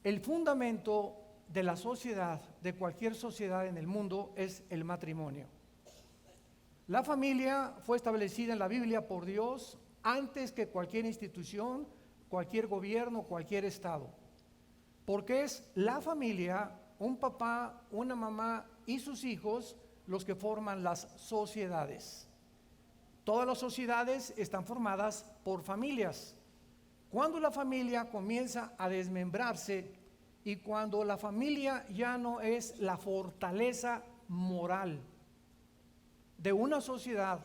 El fundamento de la sociedad, de cualquier sociedad en el mundo, es el matrimonio. La familia fue establecida en la Biblia por Dios antes que cualquier institución, cualquier gobierno, cualquier estado. Porque es la familia, un papá, una mamá y sus hijos los que forman las sociedades. Todas las sociedades están formadas por familias. Cuando la familia comienza a desmembrarse y cuando la familia ya no es la fortaleza moral de una sociedad,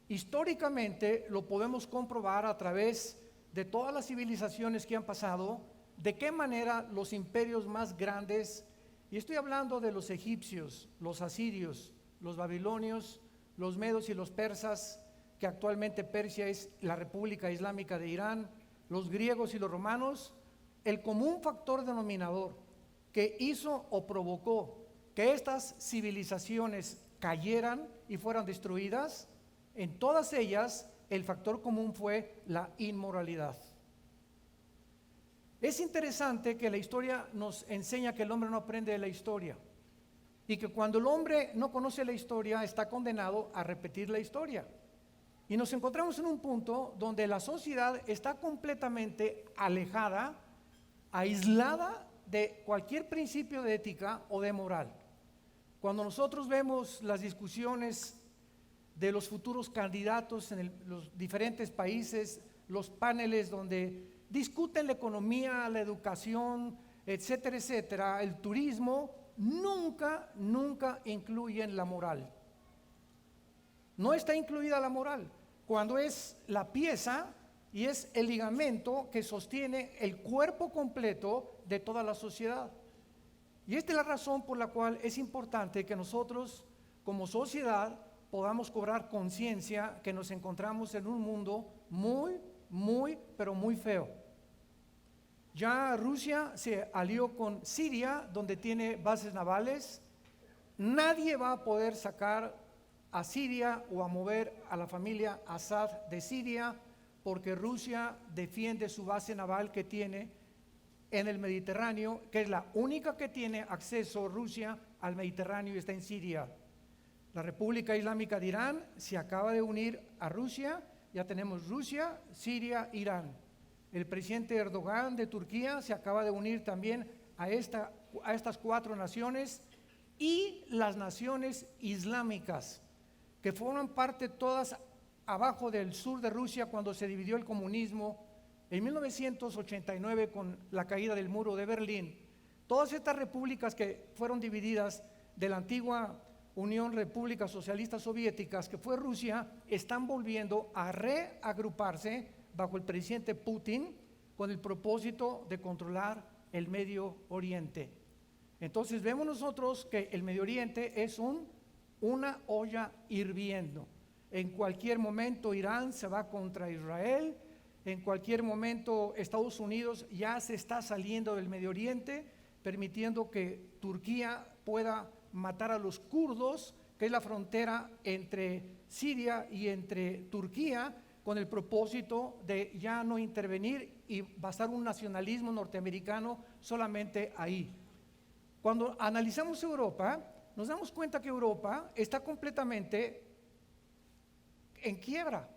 históricamente lo podemos comprobar a través de todas las civilizaciones que han pasado, de qué manera los imperios más grandes, y estoy hablando de los egipcios, los asirios, los babilonios, los medos y los persas, que actualmente Persia es la República Islámica de Irán, los griegos y los romanos, el común factor denominador que hizo o provocó que estas civilizaciones cayeran y fueran destruidas, en todas ellas el factor común fue la inmoralidad. Es interesante que la historia nos enseña que el hombre no aprende de la historia y que cuando el hombre no conoce la historia está condenado a repetir la historia. Y nos encontramos en un punto donde la sociedad está completamente alejada, aislada de cualquier principio de ética o de moral. Cuando nosotros vemos las discusiones de los futuros candidatos en los diferentes países, los paneles donde discuten la economía, la educación, etcétera, etcétera, el turismo, nunca incluyen la moral. No está incluida la moral, cuando es la pieza y es el ligamento que sostiene el cuerpo completo de toda la sociedad. Y esta es la razón por la cual es importante que nosotros como sociedad podamos cobrar conciencia que nos encontramos en un mundo pero muy feo. Ya Rusia se alió con Siria, donde tiene bases navales. Nadie va a poder sacar a Siria o a mover a la familia Assad de Siria, porque Rusia defiende su base naval que tiene en el Mediterráneo, que es la única que tiene acceso Rusia al Mediterráneo y está en Siria. La República Islámica de Irán se acaba de unir a Rusia, ya tenemos Rusia, Siria, Irán. El presidente Erdogan de Turquía se acaba de unir también a estas 4 naciones y las naciones islámicas, que forman parte todas abajo del sur de Rusia cuando se dividió el comunismo en 1989 con la caída del muro de Berlín. Todas estas repúblicas que fueron divididas de la antigua Unión Repúblicas Socialistas Soviéticas, que fue Rusia, están volviendo a reagruparse bajo el presidente Putin con el propósito de controlar el Medio Oriente. Entonces vemos nosotros que el Medio Oriente es una olla hirviendo. En cualquier momento Irán se va contra Israel, en cualquier momento Estados Unidos ya se está saliendo del Medio Oriente, permitiendo que Turquía pueda matar a los kurdos, que es la frontera entre Siria y entre Turquía, con el propósito de ya no intervenir y basar un nacionalismo norteamericano solamente ahí. Cuando analizamos Europa, nos damos cuenta que Europa está completamente en quiebra.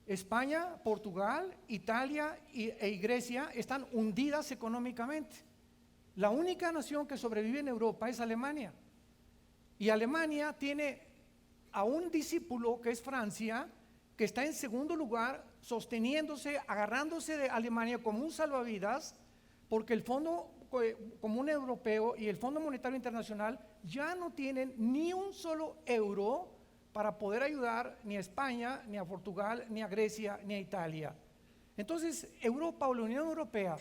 España, Portugal, Italia y Grecia están hundidas económicamente. La única nación que sobrevive en Europa es Alemania. Y Alemania tiene a un discípulo que es Francia, que está en segundo lugar, sosteniéndose, agarrándose de Alemania como un salvavidas, porque el Fondo Común Europeo y el Fondo Monetario Internacional ya no tienen ni un solo euro para poder ayudar ni a España, ni a Portugal, ni a Grecia, ni a Italia. Entonces, Europa o la Unión Europea,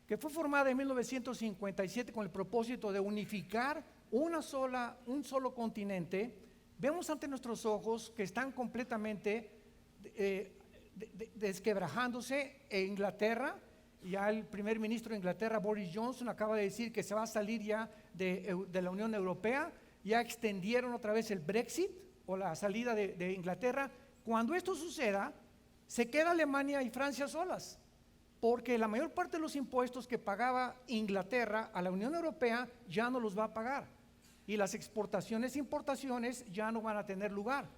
que fue formada en 1957 con el propósito de unificar un solo continente, vemos ante nuestros ojos que están completamente desquebrajándose. En Inglaterra, ya el primer ministro de Inglaterra, Boris Johnson, acaba de decir que se va a salir ya de la Unión Europea. ya extendieron otra vez el Brexit o la salida de Inglaterra. Cuando esto suceda, se queda Alemania y Francia solas, porque la mayor parte de los impuestos que pagaba Inglaterra a la Unión Europea ya no los va a pagar, y las exportaciones e importaciones ya no van a tener lugar.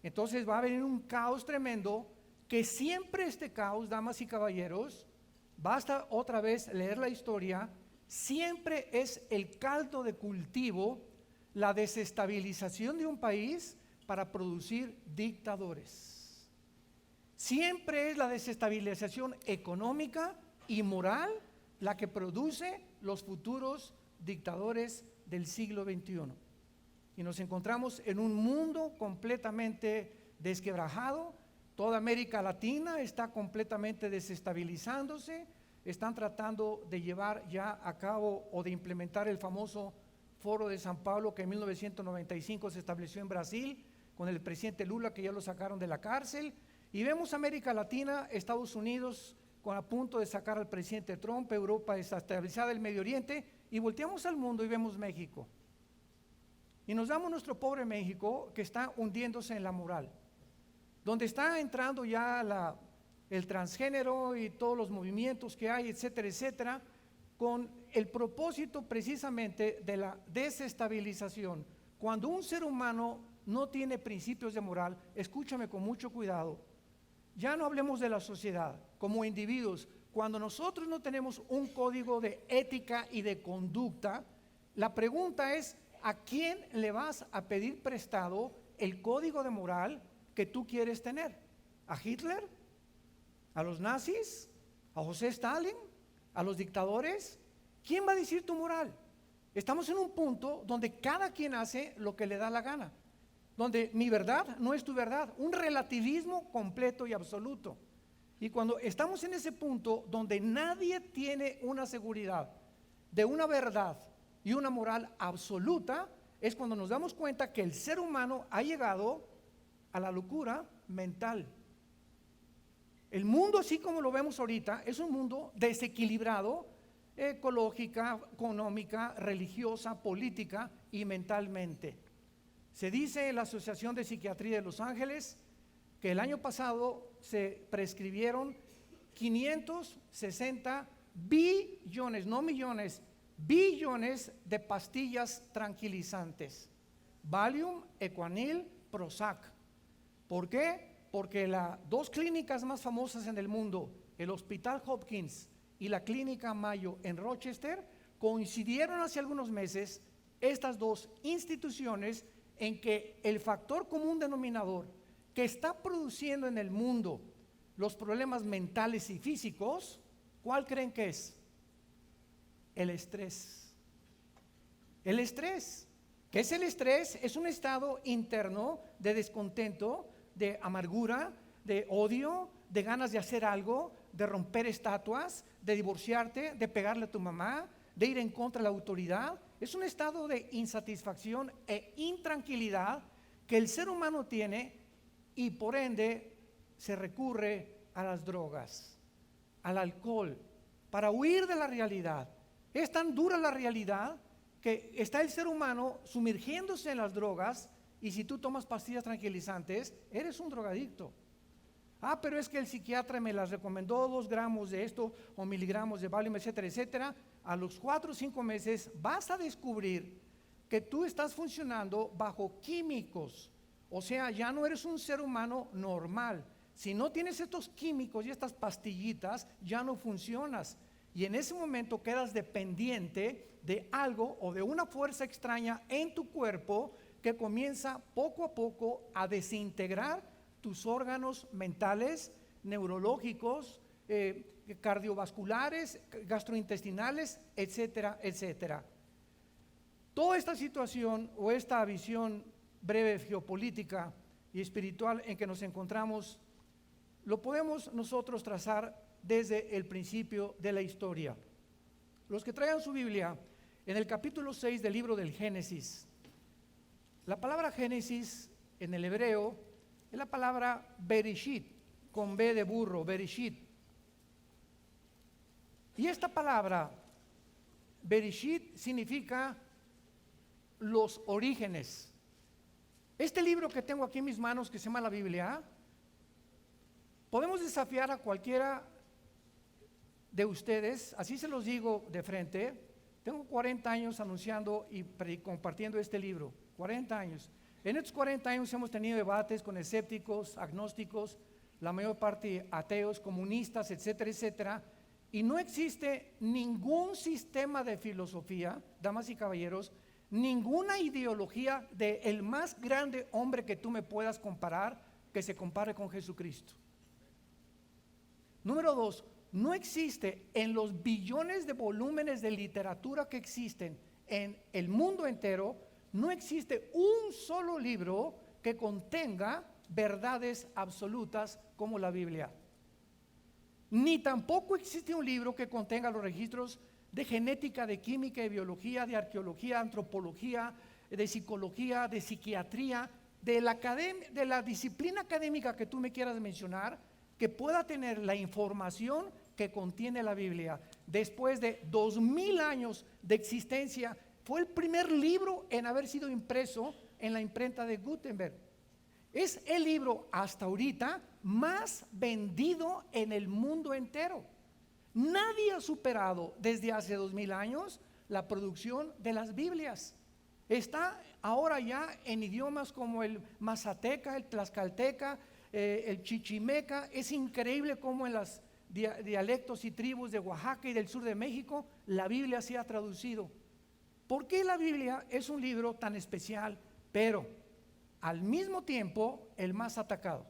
Entonces va a venir un caos tremendo, que siempre este caos, damas y caballeros, basta otra vez leer la historia, siempre es el caldo de cultivo, la desestabilización de un país para producir dictadores. Siempre es la desestabilización económica y moral la que produce los futuros dictadores del siglo XXI. Y nos encontramos en un mundo completamente desquebrajado. Toda América Latina está completamente desestabilizándose. Están tratando de llevar ya a cabo o de implementar el famoso Foro de San Pablo, que en 1995 se estableció en Brasil con el presidente Lula, que ya lo sacaron de la cárcel. Y vemos América Latina, Estados Unidos a punto de sacar al presidente Trump, Europa desestabilizada, el Medio Oriente, y volteamos al mundo y vemos México. Y nos damos nuestro pobre México, que está hundiéndose en la moral, donde está entrando ya el transgénero y todos los movimientos que hay, etcétera, etcétera, con el propósito precisamente de la desestabilización. Cuando un ser humano no tiene principios de moral, escúchame con mucho cuidado, ya no hablemos de la sociedad, como individuos, cuando nosotros no tenemos un código de ética y de conducta, la pregunta es, ¿a quién le vas a pedir prestado el código de moral que tú quieres tener? ¿A Hitler? ¿A los nazis? ¿A José Stalin? ¿A los dictadores? ¿Quién va a decir tu moral? Estamos en un punto donde cada quien hace lo que le da la gana, donde mi verdad no es tu verdad, un relativismo completo y absoluto. Y cuando estamos en ese punto donde nadie tiene una seguridad de una verdad y una moral absoluta, es cuando nos damos cuenta que el ser humano ha llegado a la locura mental. El mundo, así como lo vemos ahorita, es un mundo desequilibrado, ecológica, económica, religiosa, política y mentalmente. Se dice en la Asociación de Psiquiatría de Los Ángeles que el año pasado se prescribieron 560 billones, no millones, billones de pastillas tranquilizantes, Valium, Equanil, Prozac. ¿Por qué? Porque las dos clínicas más famosas en el mundo, el Hospital Hopkins y la Clínica Mayo en Rochester, coincidieron hace algunos meses, estas dos instituciones, en que el factor común denominador que está produciendo en el mundo los problemas mentales y físicos, ¿cuál creen que es? El estrés. El estrés. ¿Qué es el estrés? Es un estado interno de descontento, de amargura, de odio, de ganas de hacer algo, de romper estatuas, de divorciarte, de pegarle a tu mamá, de ir en contra de la autoridad. Es un estado de insatisfacción e intranquilidad que el ser humano tiene, y por ende se recurre a las drogas, al alcohol, para huir de la realidad. Es tan dura la realidad que está el ser humano sumergiéndose en las drogas, y si tú tomas pastillas tranquilizantes, eres un drogadicto. Ah, pero es que el psiquiatra me las recomendó 2 gramos de esto o miligramos de Valium, etcétera, etcétera. A los 4 o 5 meses vas a descubrir que tú estás funcionando bajo químicos. O sea, ya no eres un ser humano normal. Si no tienes estos químicos y estas pastillitas, ya no funcionas. Y en ese momento quedas dependiente de algo o de una fuerza extraña en tu cuerpo que comienza poco a poco a desintegrar tus órganos mentales, neurológicos, cardiovasculares, gastrointestinales, etcétera, etcétera. Toda esta situación o esta visión breve geopolítica y espiritual en que nos encontramos, lo podemos nosotros trazar desde el principio de la historia. Los que traigan su Biblia, en el capítulo 6 del libro del Génesis, la palabra Génesis en el hebreo es la palabra Bereshit, con B de burro, Bereshit. Y esta palabra Bereshit significa los orígenes. Este libro que tengo aquí en mis manos, que se llama la Biblia, podemos desafiar a cualquiera de ustedes, así se los digo de frente. Tengo 40 años anunciando y compartiendo este libro, 40 años. En estos 40 años hemos tenido debates con escépticos, agnósticos, la mayor parte ateos, comunistas, etcétera, etcétera. Y no existe ningún sistema de filosofía, damas y caballeros, ninguna ideología del más grande hombre que tú me puedas comparar, que se compare con Jesucristo. Número 2, no existe en los billones de volúmenes de literatura que existen en el mundo entero, no existe un solo libro que contenga verdades absolutas como la Biblia. Ni tampoco existe un libro que contenga los registros de genética, de química, de biología, de arqueología, antropología, de psicología, de psiquiatría, de la disciplina académica que tú me quieras mencionar, que pueda tener la información que contiene la Biblia. Después de 2000 años de existencia, fue el primer libro en haber sido impreso en la imprenta de Gutenberg. Es el libro hasta ahorita más vendido en el mundo entero. Nadie ha superado desde hace 2000 años la producción de las Biblias. Está ahora ya en idiomas como el mazateca, el tlaxcalteca, el chichimeca. Es increíble cómo en los dialectos y tribus de Oaxaca y del sur de México la Biblia se ha traducido. ¿Por qué la Biblia es un libro tan especial, pero al mismo tiempo el más atacado?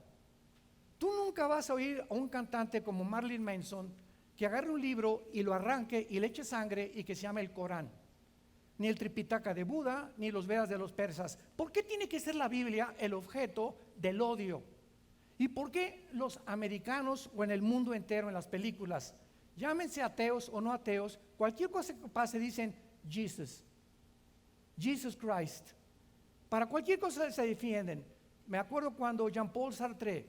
Tú nunca vas a oír a un cantante como Marilyn Manson que agarre un libro y lo arranque y le eche sangre y que se llame el Corán, ni el Tripitaka de Buda, ni los Vedas de los persas. ¿Por qué tiene que ser la Biblia el objeto del odio? ¿Y por qué los americanos o en el mundo entero, en las películas, llámense ateos o no ateos, cualquier cosa que pase dicen Jesus Christ? Para cualquier cosa se defienden. Me acuerdo cuando Jean-Paul Sartre,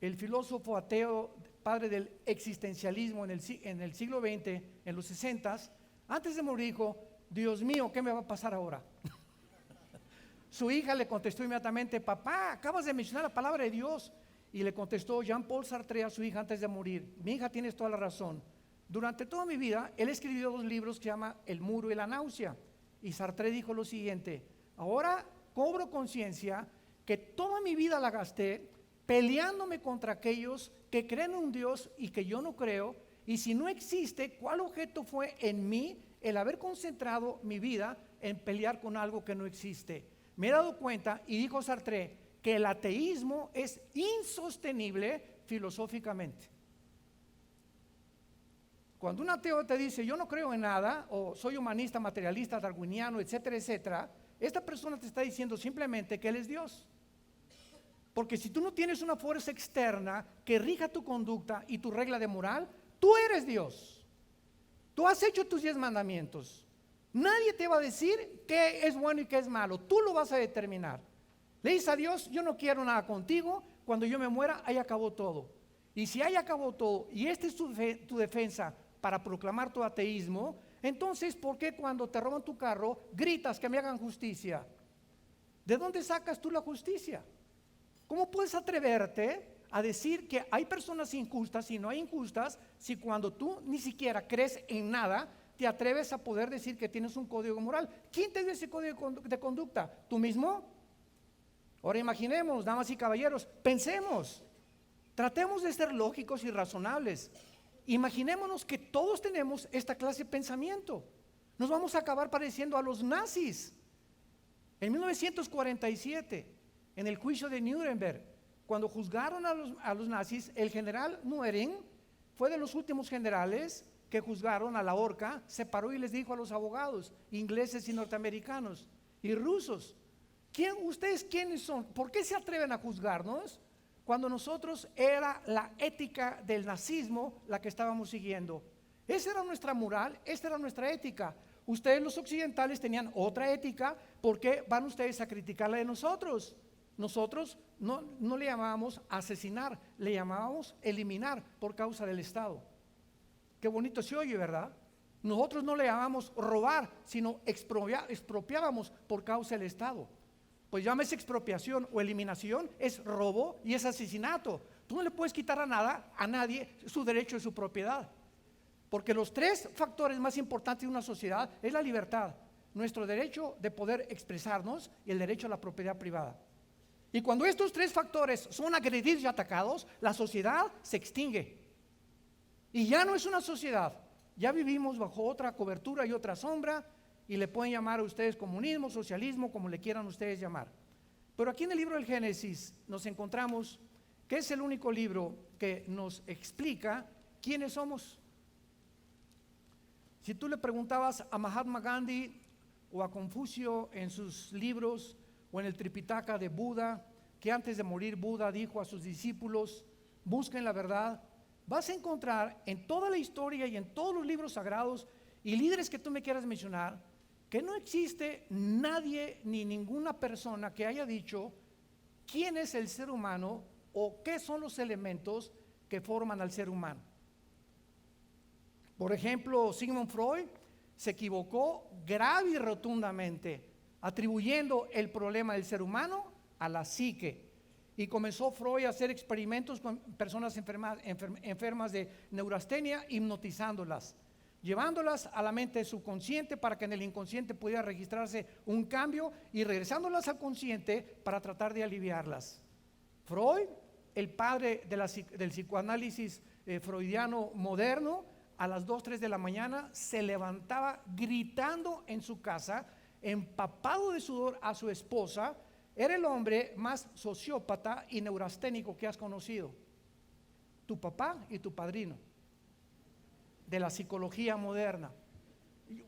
el filósofo ateo, padre del existencialismo en el siglo XX, en los 60s, antes de morir dijo: Dios mío, ¿qué me va a pasar ahora? Su hija le contestó inmediatamente: papá, acabas de mencionar la palabra de Dios. Y le contestó Jean-Paul Sartre a su hija antes de morir: mi hija, tienes toda la razón. Durante toda mi vida, él escribió 2 libros que se llama El muro y la náusea. Y Sartre dijo lo siguiente: ahora cobro conciencia que toda mi vida la gasté peleándome contra aquellos que creen en un Dios y que yo no creo, y si no existe, ¿cuál objeto fue en mí el haber concentrado mi vida en pelear con algo que no existe? Me he dado cuenta, y dijo Sartre, que el ateísmo es insostenible filosóficamente. Cuando un ateo te dice yo no creo en nada, o soy humanista, materialista, darwiniano, etcétera, etcétera, esta persona te está diciendo simplemente que él es Dios. Porque si tú no tienes una fuerza externa que rija tu conducta y tu regla de moral, tú eres Dios. Tú has hecho tus 10 mandamientos. Nadie te va a decir qué es bueno y qué es malo. Tú lo vas a determinar. Le dices a Dios: yo no quiero nada contigo. Cuando yo me muera, ahí acabó todo. Y si ahí acabó todo y esta es tu defensa para proclamar tu ateísmo, entonces ¿por qué cuando te roban tu carro gritas que me hagan justicia? ¿De dónde sacas tú la justicia? ¿Cómo puedes atreverte a decir que hay personas injustas y no hay injustas si cuando tú ni siquiera crees en nada te atreves a poder decir que tienes un código moral? ¿Quién te dio ese código de conducta? ¿Tú mismo? Ahora imaginemos, damas y caballeros, pensemos, tratemos de ser lógicos y razonables. Imaginémonos que todos tenemos esta clase de pensamiento. Nos vamos a acabar pareciendo a los nazis. En 1947, en el juicio de Nuremberg, cuando juzgaron a los nazis, el general Göring fue de los últimos generales que juzgaron a la horca. Se paró y les dijo a los abogados ingleses y norteamericanos y rusos: ¿ustedes quiénes son? ¿Por qué se atreven a juzgarnos cuando nosotros era la ética del nazismo la que estábamos siguiendo? Esa era nuestra moral, esta era nuestra ética. Ustedes los occidentales tenían otra ética. ¿Por qué van ustedes a criticar la de nosotros? Nosotros no le llamábamos asesinar, le llamábamos eliminar por causa del Estado. Qué bonito se oye, ¿verdad? Nosotros no le llamamos robar, sino expropiábamos por causa del Estado. Pues llámese expropiación o eliminación, es robo y es asesinato. Tú no le puedes quitar a nadie su derecho y su propiedad. Porque los tres factores más importantes de una sociedad es la libertad, nuestro derecho de poder expresarnos y el derecho a la propiedad privada. Y cuando estos tres factores son agredidos y atacados, la sociedad se extingue. Y ya no es una sociedad, ya vivimos bajo otra cobertura y otra sombra, y le pueden llamar a ustedes comunismo, socialismo, como le quieran ustedes llamar. Pero aquí en el libro del Génesis nos encontramos que es el único libro que nos explica quiénes somos. Si tú le preguntabas a Mahatma Gandhi o a Confucio en sus libros o en el Tripitaka de Buda, que antes de morir Buda dijo a sus discípulos, busquen la verdad, vas a encontrar en toda la historia y en todos los libros sagrados y líderes que tú me quieras mencionar, que no existe nadie ni ninguna persona que haya dicho quién es el ser humano o qué son los elementos que forman al ser humano. Por ejemplo, Sigmund Freud se equivocó grave y rotundamente, atribuyendo el problema del ser humano a la psique. Y comenzó Freud a hacer experimentos con personas enfermas de neurastenia, hipnotizándolas, llevándolas a la mente subconsciente para que en el inconsciente pudiera registrarse un cambio y regresándolas al consciente para tratar de aliviarlas. Freud, el padre del psicoanálisis freudiano moderno, a las 2, 3 de la mañana se levantaba gritando en su casa, empapado de sudor a su esposa. Era el hombre más sociópata y neurasténico que has conocido. Tu papá y tu padrino de la psicología moderna.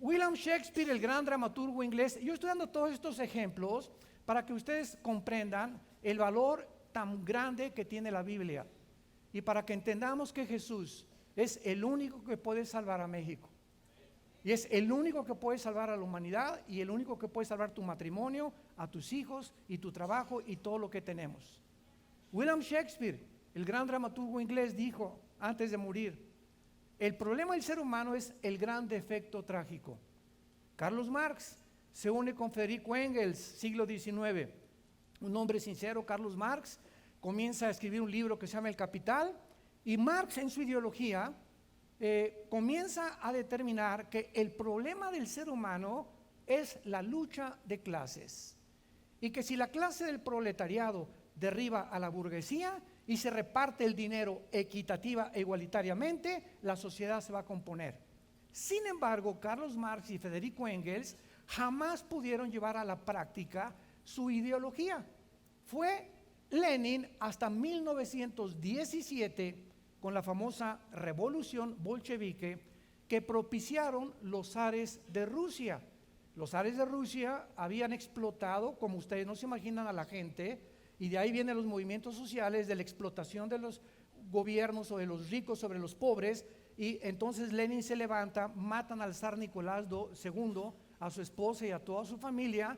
William Shakespeare, el gran dramaturgo inglés. Yo estoy dando todos estos ejemplos para que ustedes comprendan el valor tan grande que tiene la Biblia y para que entendamos que Jesús es el único que puede salvar a México. Y es el único que puede salvar a la humanidad y el único que puede salvar tu matrimonio, a tus hijos y tu trabajo y todo lo que tenemos. William Shakespeare, el gran dramaturgo inglés, dijo antes de morir, el problema del ser humano es el gran defecto trágico. Carlos Marx se une con Federico Engels, siglo XIX. Un hombre sincero, Carlos Marx, comienza a escribir un libro que se llama El Capital, y Marx en su ideología comienza a determinar que el problema del ser humano es la lucha de clases y que si la clase del proletariado derriba a la burguesía y se reparte el dinero equitativa e igualitariamente, la sociedad se va a componer. Sin embargo, Carlos Marx y Federico Engels jamás pudieron llevar a la práctica su ideología. Fue Lenin hasta 1917 con la famosa revolución bolchevique que propiciaron los zares de Rusia. Los zares de Rusia habían explotado, como ustedes no se imaginan, a la gente, y de ahí vienen los movimientos sociales de la explotación de los gobiernos o de los ricos sobre los pobres, y entonces Lenin se levanta, matan al zar Nicolás II, a su esposa y a toda su familia,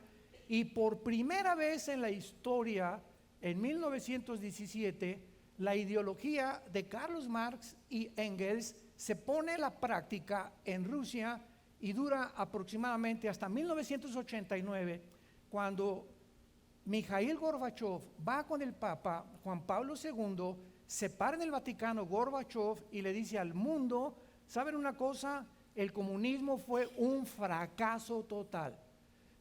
y por primera vez en la historia, en 1917, la ideología de Carlos Marx y Engels se pone a la práctica en Rusia y dura aproximadamente hasta 1989, cuando Mikhail Gorbachev va con el Papa Juan Pablo II, se para en el Vaticano Gorbachev y le dice al mundo, ¿saben una cosa? El comunismo fue un fracaso total.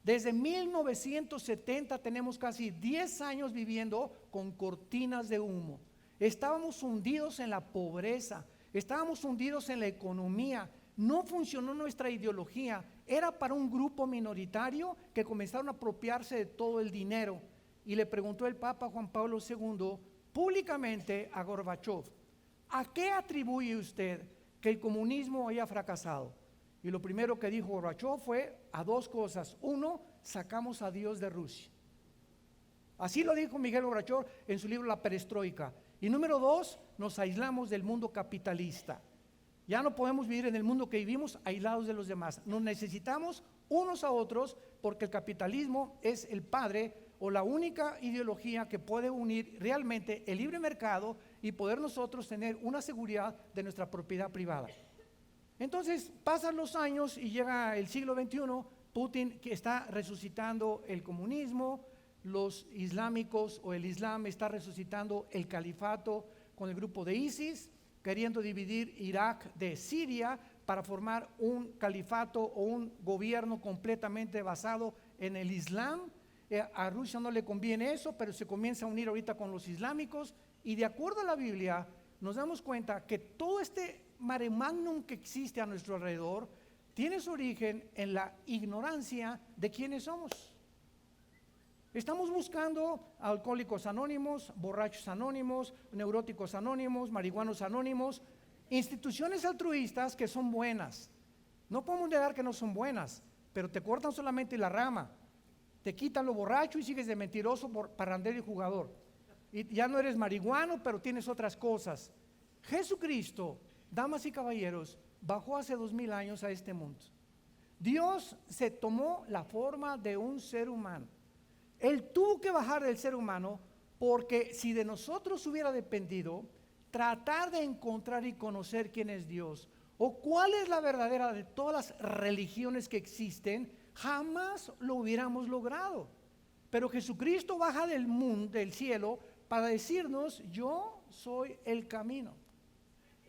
Desde 1970 tenemos casi 10 años viviendo con cortinas de humo. Estábamos hundidos en la pobreza, estábamos hundidos en la economía, no funcionó nuestra ideología, era para un grupo minoritario que comenzaron a apropiarse de todo el dinero. Y le preguntó el Papa Juan Pablo II públicamente a Gorbachev, ¿a qué atribuye usted que el comunismo haya fracasado? Y lo primero que dijo Gorbachev fue a dos cosas. Uno, sacamos a Dios de Rusia. Así lo dijo Miguel Gorbachev en su libro La Perestroika. Y número dos, nos aislamos del mundo capitalista. Ya no podemos vivir en el mundo que vivimos aislados de los demás. Nos necesitamos unos a otros porque el capitalismo es el padre o la única ideología que puede unir realmente el libre mercado y poder nosotros tener una seguridad de nuestra propiedad privada. Entonces pasan los años y llega el siglo XXI, Putin que está resucitando el comunismo, los islámicos o el Islam está resucitando el califato con el grupo de ISIS, queriendo dividir Irak de Siria para formar un califato o un gobierno completamente basado en el Islam. A Rusia no le conviene eso, pero se comienza a unir ahorita con los islámicos, y de acuerdo a la Biblia nos damos cuenta que todo este mare magnum que existe a nuestro alrededor tiene su origen en la ignorancia de quiénes somos. Estamos buscando alcohólicos anónimos, borrachos anónimos, neuróticos anónimos, marihuanos anónimos, instituciones altruistas que son buenas. No podemos negar que no son buenas, pero te cortan solamente la rama, te quitan lo borracho y sigues de mentiroso, parrandero y jugador. Y ya no eres marihuano, pero tienes otras cosas. Jesucristo, damas y caballeros, bajó hace 2000 años a este mundo. Dios se tomó la forma de un ser humano. Él tuvo que bajar del ser humano porque si de nosotros hubiera dependido tratar de encontrar y conocer quién es Dios o cuál es la verdadera de todas las religiones que existen, jamás lo hubiéramos logrado. Pero Jesucristo baja del mundo, del cielo, para decirnos: yo soy el camino.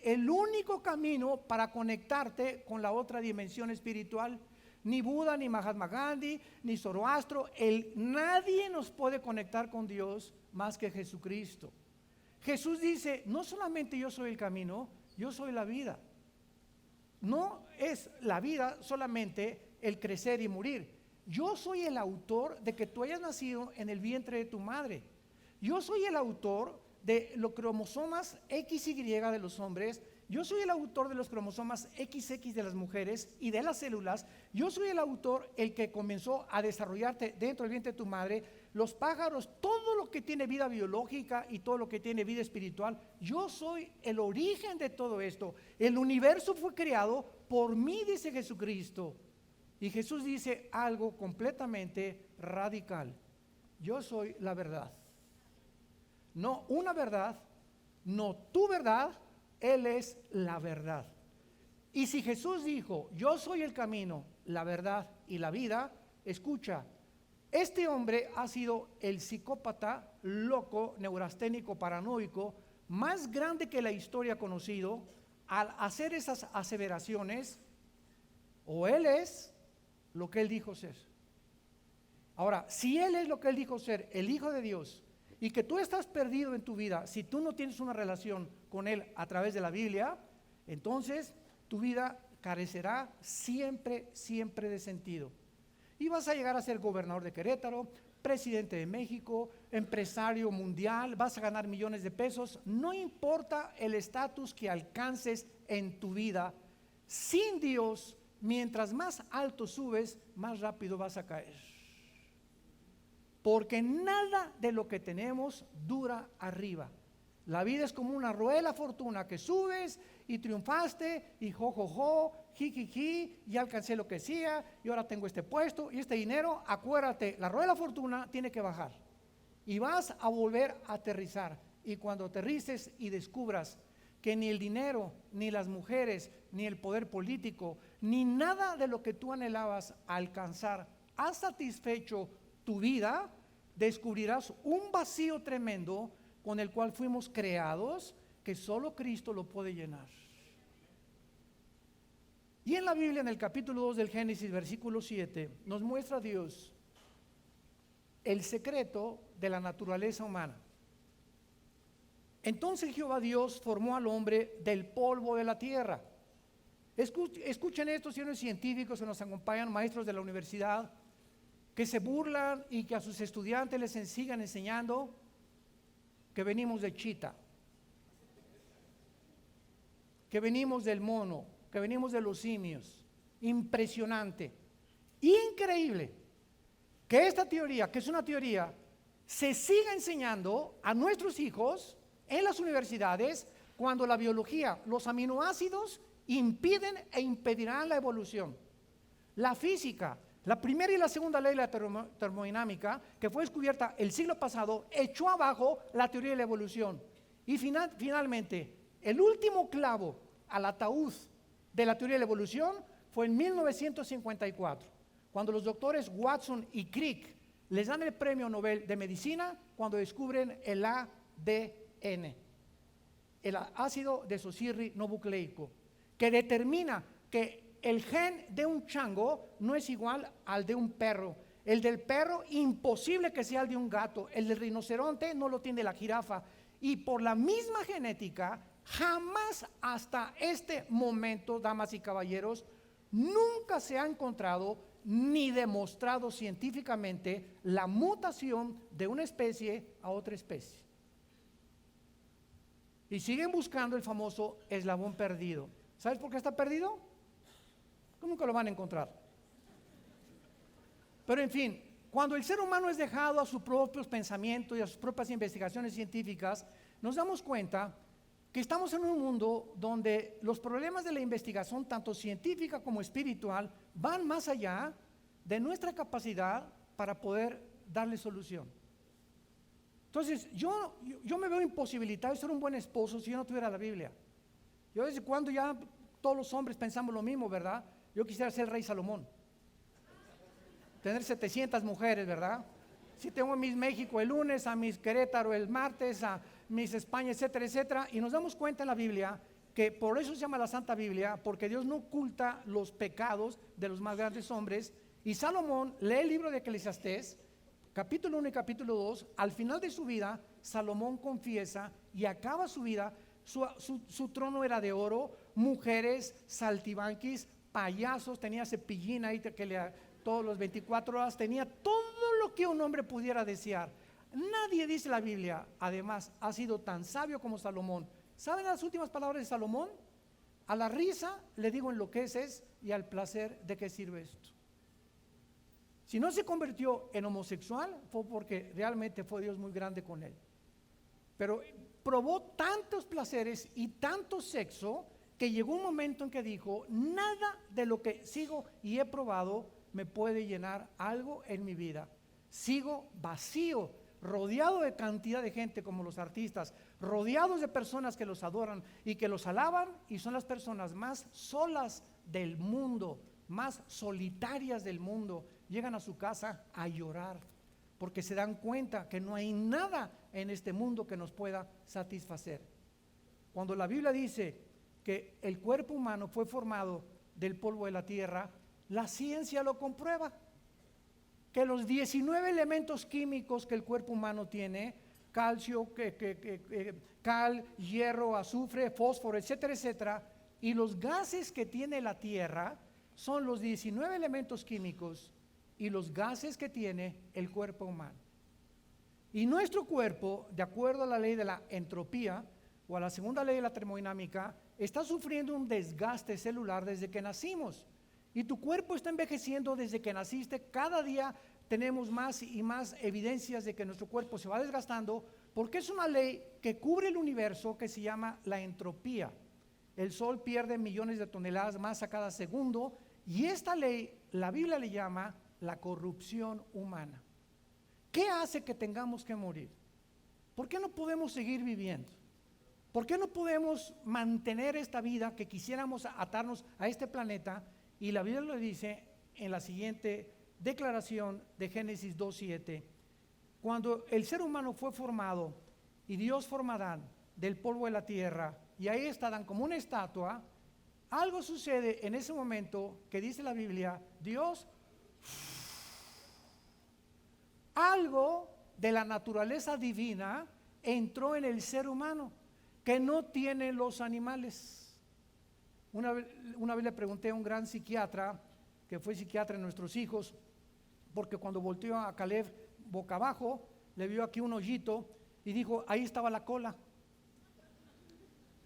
El único camino para conectarte con la otra dimensión espiritual. Ni Buda, ni Mahatma Gandhi, ni Zoroastro, nadie nos puede conectar con Dios más que Jesucristo. Jesús dice: no solamente yo soy el camino, yo soy la vida. No es la vida solamente el crecer y morir. Yo soy el autor de que tú hayas nacido en el vientre de tu madre. Yo soy el autor de los cromosomas XY de los hombres. Yo soy el autor de los cromosomas XX de las mujeres y de las células. Yo soy el autor, el que comenzó a desarrollarte dentro del vientre de tu madre. Los pájaros, todo lo que tiene vida biológica y todo lo que tiene vida espiritual. Yo soy el origen de todo esto. El universo fue creado por mí, dice Jesucristo. Y Jesús dice algo completamente radical: yo soy la verdad. No una verdad, no tu verdad, Él es la verdad. Y si Jesús dijo: yo soy el camino, la verdad y la vida, escucha, este hombre ha sido el psicópata, loco, neurasténico, paranoico, más grande que la historia ha conocido. Al hacer esas aseveraciones, o Él es lo que Él dijo ser. Ahora, si Él es lo que Él dijo ser, el Hijo de Dios, y que tú estás perdido en tu vida, si tú no tienes una relación con Él a través de la Biblia, entonces tu vida carecerá siempre, siempre de sentido. Y vas a llegar a ser gobernador de Querétaro, presidente de México, empresario mundial, vas a ganar millones de pesos. No importa el estatus que alcances en tu vida, sin Dios, mientras más alto subes, más rápido vas a caer. Porque nada de lo que tenemos dura arriba. La vida es como una rueda de la fortuna que subes y triunfaste y jiji, ya alcancé lo que sea y ahora tengo este puesto y este dinero. Acuérdate, la rueda de la fortuna tiene que bajar y vas a volver a aterrizar. Y cuando aterrices y descubras que ni el dinero, ni las mujeres, ni el poder político, ni nada de lo que tú anhelabas alcanzar ha satisfecho tu vida, descubrirás un vacío tremendo con el cual fuimos creados, que solo Cristo lo puede llenar. Y en la Biblia, en el capítulo 2 del Génesis, versículo 7, nos muestra Dios el secreto de la naturaleza humana. Entonces Jehová Dios formó al hombre del polvo de la tierra. Escuchen esto, señores científicos que nos acompañan, maestros de la universidad, que se burlan y que a sus estudiantes les sigan enseñando que venimos de chita, que venimos del mono, que venimos de los simios. Impresionante, increíble que esta teoría, que es una teoría, se siga enseñando a nuestros hijos en las universidades, cuando la biología, los aminoácidos impiden e impedirán la evolución. La física, la primera y la segunda ley de la termodinámica, que fue descubierta el siglo pasado, echó abajo la teoría de la evolución. Y finalmente, el último clavo al ataúd de la teoría de la evolución fue en 1954, cuando los doctores Watson y Crick les dan el premio Nobel de Medicina cuando descubren el ADN, el ácido desoxirribonucleico, que determina que el gen de un chango no es igual al de un perro. El del perro, imposible que sea el de un gato. El del rinoceronte no lo tiene la jirafa. Y por la misma genética, jamás hasta este momento, damas y caballeros, nunca se ha encontrado ni demostrado científicamente la mutación de una especie a otra especie. Y siguen buscando el famoso eslabón perdido. ¿Sabes por qué está perdido? Nunca lo van a encontrar. Pero en fin, cuando el ser humano es dejado a sus propios pensamientos y a sus propias investigaciones científicas, nos damos cuenta que estamos en un mundo donde los problemas de la investigación, tanto científica como espiritual, van más allá de nuestra capacidad para poder darle solución. Entonces, yo me veo imposibilitado de ser un buen esposo si yo no tuviera la Biblia. Yo desde cuando ya todos los hombres pensamos lo mismo, ¿verdad? Yo quisiera ser el rey Salomón. Tener 700 mujeres, ¿verdad? Si tengo a Miss México el lunes, a Miss Querétaro el martes, a Miss España, etcétera, etcétera. Y nos damos cuenta en la Biblia que por eso se llama la Santa Biblia, porque Dios no oculta los pecados de los más grandes hombres. Y Salomón lee el libro de Eclesiastés, capítulo 1 y capítulo 2. Al final de su vida, Salomón confiesa y acaba su vida. Su trono era de oro, mujeres, saltibanquis, payasos, tenía cepillín ahí que le todos los 24 horas, tenía todo lo que un hombre pudiera desear. Nadie, dice la Biblia, además, ha sido tan sabio como Salomón. ¿Saben las últimas palabras de Salomón? A la risa le digo enloqueces y al placer de qué sirve esto. Si no se convirtió en homosexual fue porque realmente fue Dios muy grande con él. Pero probó tantos placeres y tanto sexo que llegó un momento en que dijo, nada de lo que sigo y he probado me puede llenar algo en mi vida. Sigo vacío, rodeado de cantidad de gente como los artistas, rodeados de personas que los adoran y que los alaban, y son las personas más solas del mundo, más solitarias del mundo. Llegan a su casa a llorar porque se dan cuenta que no hay nada en este mundo que nos pueda satisfacer. Cuando la Biblia dice que el cuerpo humano fue formado del polvo de la tierra, la ciencia lo comprueba, que los 19 elementos químicos que el cuerpo humano tiene, calcio, cal, hierro, azufre, fósforo, etcétera, etcétera, y los gases que tiene la tierra son los 19 elementos químicos y los gases que tiene el cuerpo humano. Y nuestro cuerpo, de acuerdo a la ley de la entropía o a la segunda ley de la termodinámica, está sufriendo un desgaste celular desde que nacimos. Y tu cuerpo está envejeciendo desde que naciste. Cada día tenemos más y más evidencias de que nuestro cuerpo se va desgastando, porque es una ley que cubre el universo que se llama la entropía. El sol pierde millones de toneladas más a cada segundo, y esta ley la Biblia le llama la corrupción humana. ¿Qué hace que tengamos que morir? ¿Por qué no podemos seguir viviendo? ¿Por qué no podemos mantener esta vida que quisiéramos atarnos a este planeta? Y la Biblia lo dice en la siguiente declaración de Génesis 2:7. Cuando el ser humano fue formado y Dios forma a Adán del polvo de la tierra, y ahí está Adán como una estatua, algo sucede en ese momento que dice la Biblia, Dios, algo de la naturaleza divina entró en el ser humano que no tienen los animales. Una vez le pregunté a un gran psiquiatra, que fue psiquiatra de nuestros hijos, porque cuando volteó a Caleb boca abajo, le vio aquí un hoyito y dijo, ahí estaba la cola.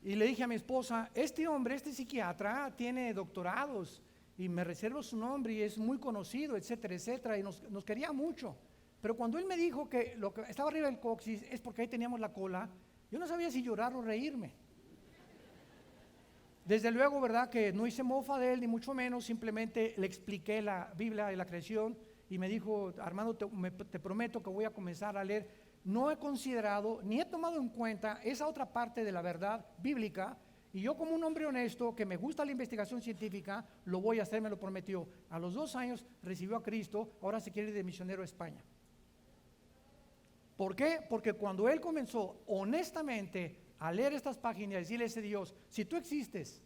Y le dije a mi esposa, este hombre, este psiquiatra, tiene doctorados y me reservo su nombre y es muy conocido, etcétera, etcétera, y nos quería mucho. Pero cuando él me dijo que lo que estaba arriba del coxis es porque ahí teníamos la cola, yo no sabía si llorar o reírme. Desde luego, ¿verdad?, que no hice mofa de él, ni mucho menos, simplemente le expliqué la Biblia y la creación, y me dijo, Armando, te prometo que voy a comenzar a leer. No he considerado, ni he tomado en cuenta esa otra parte de la verdad bíblica, Y yo, como un hombre honesto que me gusta la investigación científica, lo voy a hacer, me lo prometió. A los 2 años recibió a Cristo, ahora se quiere ir de misionero a España. ¿Por qué? Porque cuando él comenzó honestamente a leer estas páginas y decirle a ese Dios, si tú existes,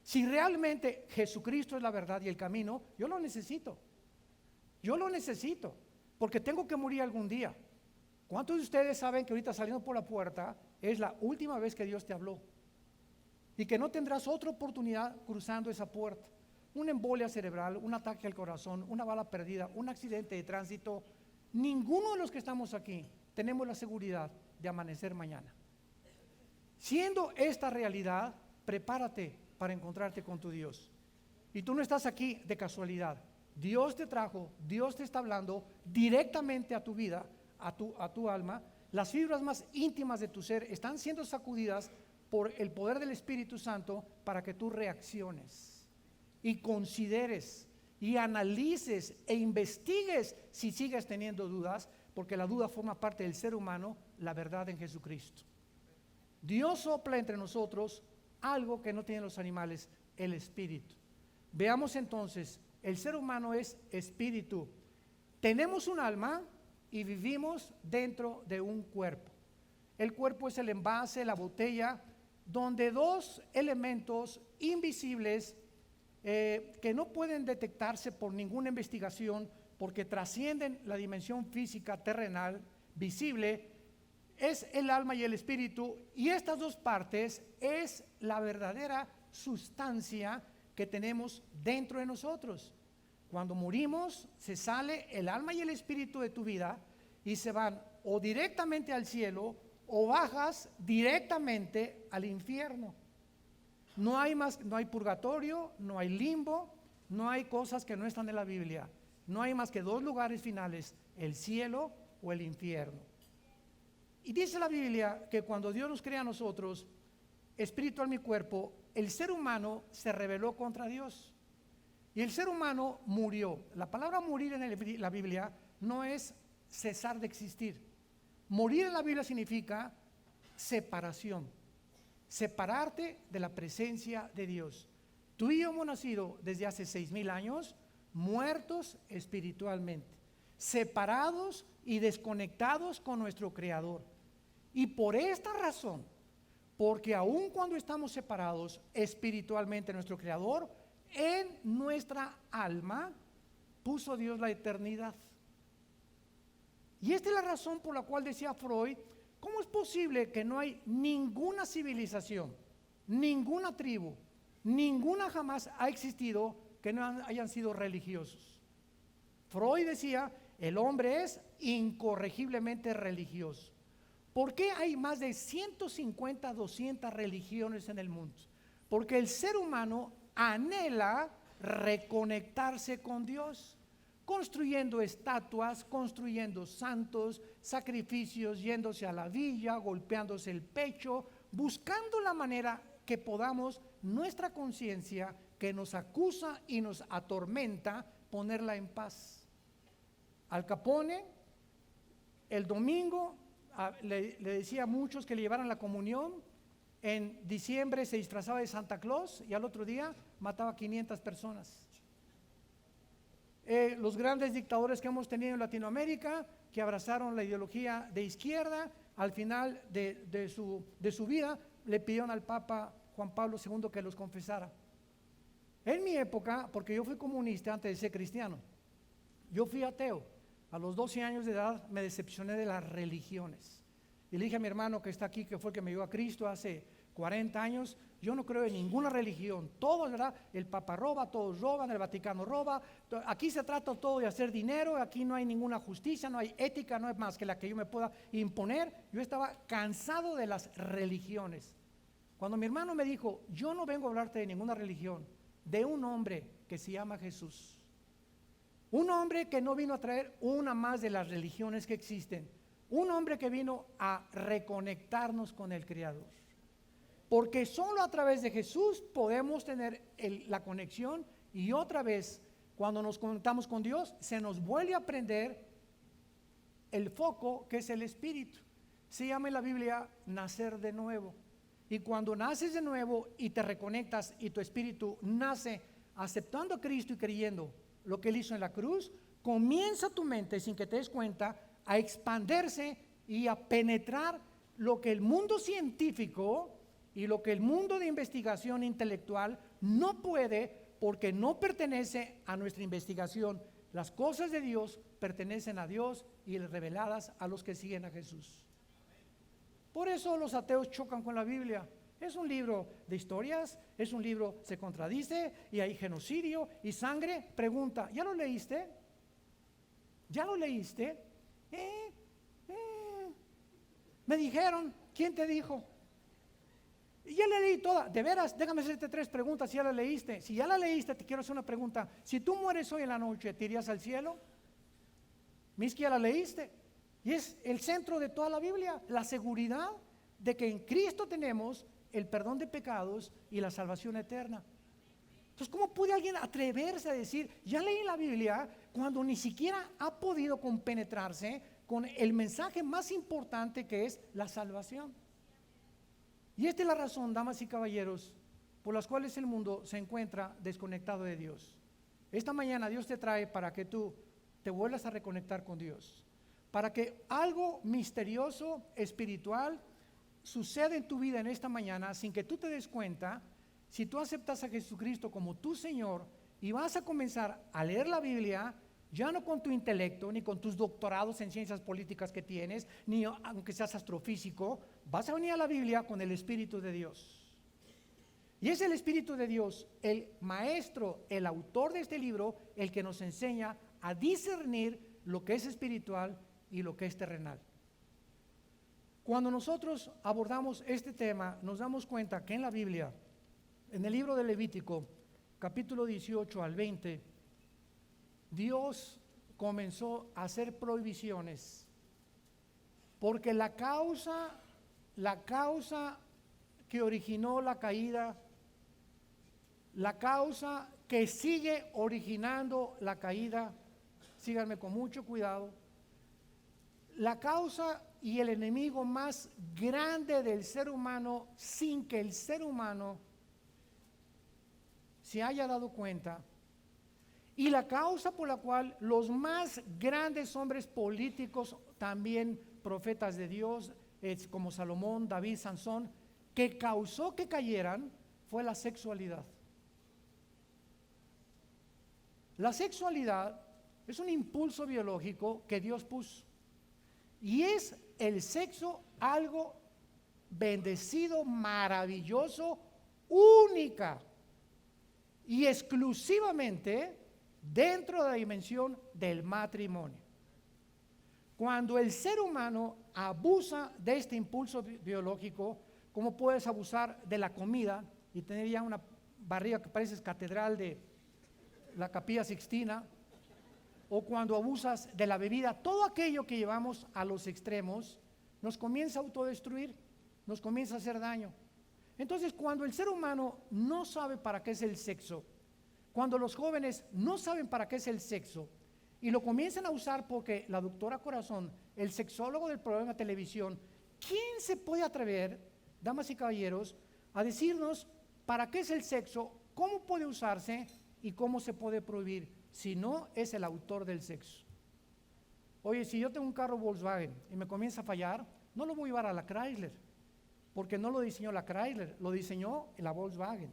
si realmente Jesucristo es la verdad y el camino, yo lo necesito. Yo lo necesito, porque tengo que morir algún día. ¿Cuántos de ustedes saben que ahorita saliendo por la puerta es la última vez que Dios te habló? Y que no tendrás otra oportunidad cruzando esa puerta. Una embolia cerebral, un ataque al corazón, una bala perdida, un accidente de tránsito. Ninguno de los que estamos aquí tenemos la seguridad de amanecer mañana. Siendo esta realidad, prepárate para encontrarte con tu Dios. Y tú no estás aquí de casualidad. Dios te trajo, Dios te está hablando directamente a tu vida, a tu alma. Las fibras más íntimas de tu ser están siendo sacudidas por el poder del Espíritu Santo para que tú reacciones y consideres y analices e investigues si sigues teniendo dudas, porque la duda forma parte del ser humano, la verdad en Jesucristo. Dios sopla entre nosotros algo que no tienen los animales, el espíritu. Veamos entonces, el ser humano es espíritu. Tenemos un alma y vivimos dentro de un cuerpo. El cuerpo es el envase, la botella, donde dos elementos invisibles que no pueden detectarse por ninguna investigación porque trascienden la dimensión física terrenal visible, es el alma y el espíritu, y estas dos partes es la verdadera sustancia que tenemos dentro de nosotros. Cuando morimos, se sale el alma y el espíritu de tu vida y se van o directamente al cielo o bajas directamente al infierno. No hay purgatorio, no hay limbo, no hay cosas que no están en la Biblia. No hay más que 2 lugares finales, el cielo o el infierno. Y dice la Biblia que cuando Dios nos crea a nosotros, espíritu, alma y cuerpo, el ser humano se rebeló contra Dios. Y el ser humano murió. La palabra morir en la Biblia no es cesar de existir. Morir en la Biblia significa separación. Separarte de la presencia de Dios. Tú y yo hemos nacido desde hace 6,000 años, muertos espiritualmente, separados y desconectados con nuestro Creador. Y por esta razón, porque aun cuando estamos separados espiritualmente de nuestro Creador, en nuestra alma puso Dios la eternidad. Y esta es la razón por la cual decía Freud, ¿cómo es posible que no hay ninguna civilización, ninguna tribu, ninguna jamás ha existido que no hayan sido religiosos? Freud decía, el hombre es incorregiblemente religioso. ¿Por qué hay más de 150, 200 religiones en el mundo? Porque el ser humano anhela reconectarse con Dios, construyendo estatuas, construyendo santos, sacrificios, yéndose a la villa, golpeándose el pecho, buscando la manera que podamos nuestra conciencia que nos acusa y nos atormenta, ponerla en paz. Al Capone, el domingo, le decía a muchos que le llevaran la comunión. En diciembre se disfrazaba de Santa Claus y al otro día mataba a 500 personas. Los grandes dictadores que hemos tenido en Latinoamérica, que abrazaron la ideología de izquierda, al final de su vida le pidieron al Papa Juan Pablo II que los confesara. En mi época, porque yo fui comunista antes de ser cristiano, yo fui ateo. A los 12 años de edad me decepcioné de las religiones. Y le dije a mi hermano que está aquí, que fue el que me dio a Cristo hace 40 años, yo no creo en ninguna religión. Todo, ¿verdad? El Papa roba, todos roban, el Vaticano roba. Aquí se trata todo de hacer dinero, aquí no hay ninguna justicia, no hay ética, no es más que la que yo me pueda imponer. Yo estaba cansado de las religiones. Cuando mi hermano me dijo, yo no vengo a hablarte de ninguna religión, de un hombre que se llama Jesús. Un hombre que no vino a traer una más de las religiones que existen. Un hombre que vino a reconectarnos con el Creador. Porque solo a través de Jesús podemos tener la conexión, y otra vez, cuando nos conectamos con Dios, se nos vuelve a prender el foco que es el Espíritu. Se llama en la Biblia nacer de nuevo. Y cuando naces de nuevo y te reconectas y tu espíritu nace aceptando a Cristo y creyendo lo que Él hizo en la cruz, comienza tu mente, sin que te des cuenta, a expandirse y a penetrar lo que el mundo científico y lo que el mundo de investigación intelectual no puede, porque no pertenece a nuestra investigación. Las cosas de Dios pertenecen a Dios y reveladas a los que siguen a Jesús. Por eso los ateos chocan con la Biblia. Es un libro de historias, es un libro, se contradice y hay genocidio y sangre. Pregunta, ¿ya lo leíste? ¿Ya lo leíste? Me dijeron, ¿quién te dijo? Ya la leí toda. De veras, déjame hacerte 3 preguntas si ya la leíste. Si ya la leíste, te quiero hacer una pregunta. Si tú mueres hoy en la noche, ¿te irías al cielo? Mis que ya la leíste. Y es el centro de toda la Biblia, la seguridad de que en Cristo tenemos el perdón de pecados y la salvación eterna. Entonces, ¿cómo puede alguien atreverse a decir, ya leí la Biblia, cuando ni siquiera ha podido compenetrarse con el mensaje más importante, que es la salvación? Y esta es la razón, damas y caballeros, por las cuales el mundo se encuentra desconectado de Dios. Esta mañana Dios te trae para que tú te vuelvas a reconectar con Dios, para que algo misterioso, espiritual, suceda en tu vida en esta mañana sin que tú te des cuenta. Si tú aceptas a Jesucristo como tu Señor y vas a comenzar a leer la Biblia, ya no con tu intelecto, ni con tus doctorados en ciencias políticas que tienes, ni aunque seas astrofísico, vas a venir a la Biblia con el Espíritu de Dios. Y es el Espíritu de Dios, el maestro, el autor de este libro, el que nos enseña a discernir lo que es espiritual y lo que es terrenal. Cuando nosotros abordamos este tema, nos damos cuenta que en la Biblia, en el libro de Levítico, capítulo 18 al 20, Dios comenzó a hacer prohibiciones, porque la causa que originó la caída, la causa que sigue originando la caída, síganme con mucho cuidado, la causa y el enemigo más grande del ser humano, sin que el ser humano se haya dado cuenta, y la causa por la cual los más grandes hombres políticos, también profetas de Dios, como Salomón, David, Sansón, que causó que cayeran, fue la sexualidad. La sexualidad es un impulso biológico que Dios puso, y es el sexo algo bendecido, maravilloso, única y exclusivamente dentro de la dimensión del matrimonio. Cuando el ser humano abusa de este impulso biológico, como puedes abusar de la comida y tener ya una barriga que parece catedral de la Capilla Sixtina, o cuando abusas de la bebida, todo aquello que llevamos a los extremos nos comienza a autodestruir, nos comienza a hacer daño. Entonces, cuando el ser humano no sabe para qué es el sexo, cuando los jóvenes no saben para qué es el sexo y lo comienzan a usar, porque la doctora Corazón, el sexólogo del programa de televisión, ¿quién se puede atrever, damas y caballeros, a decirnos para qué es el sexo, cómo puede usarse y cómo se puede prohibir, si no es el autor del sexo? Oye, si yo tengo un carro Volkswagen y me comienza a fallar, no lo voy a llevar a la Chrysler, porque no lo diseñó la Chrysler, lo diseñó la Volkswagen.